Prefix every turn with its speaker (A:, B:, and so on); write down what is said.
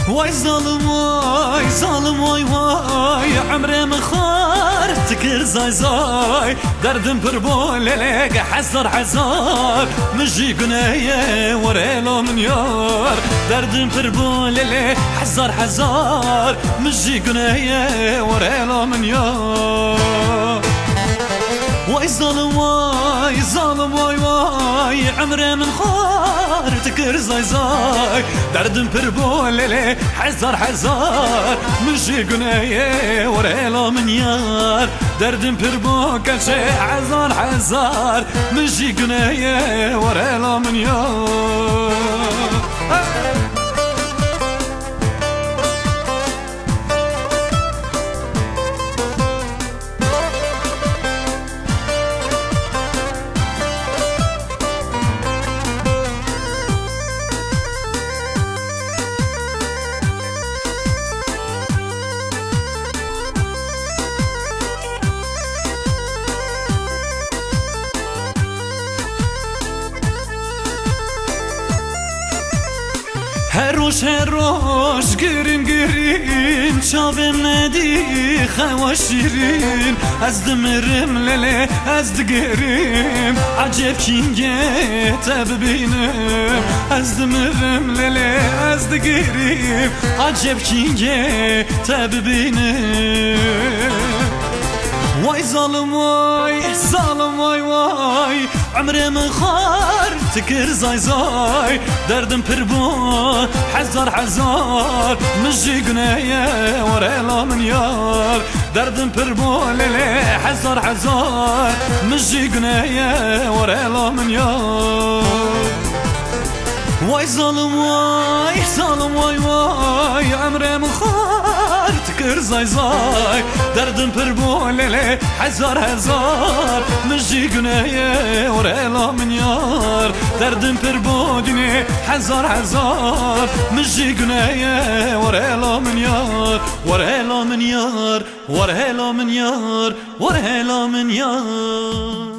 A: واي ظالم واي ظالم واي واي عمري مخار تكر زاي زاي دردم بربول لك حزر حزار مجي قناية وريلو من يار دردم بربول لك حزر حزار مجي قناية وريلو من يار واي ظالم واي ظالم واي واي عمري من خار تكر زاي زاي دردم بربول لي حزار حزار مشي قناية وريلو من يار دردم بربول كل شي حزار حزار مشي قناية وريلو من يار هروش هروش قرين قرين شافم نادي خوا شيرين از دمرم للي از دقريم عجب كينجيت ببينم از دمرم للي از دقريم عجب كينجيت ببينم واي ظالم واي ظالم واي واي عمري مخار تكر زاي زاي دردم بربو حزار حزار مجي قناية وريلا من يار دردم بربو للي حزار حزار مجي قناية وريلا من يار واي ظالم واي ظالم واي واي عمري مخار تكر زاي زاي دردم بربو للي حزار حزار مجي قناية وريلا من يار دردم بربو دني حزار حزار مجي قناية وريلا من يار وريلا من يار وريلا من يار وريلا من يار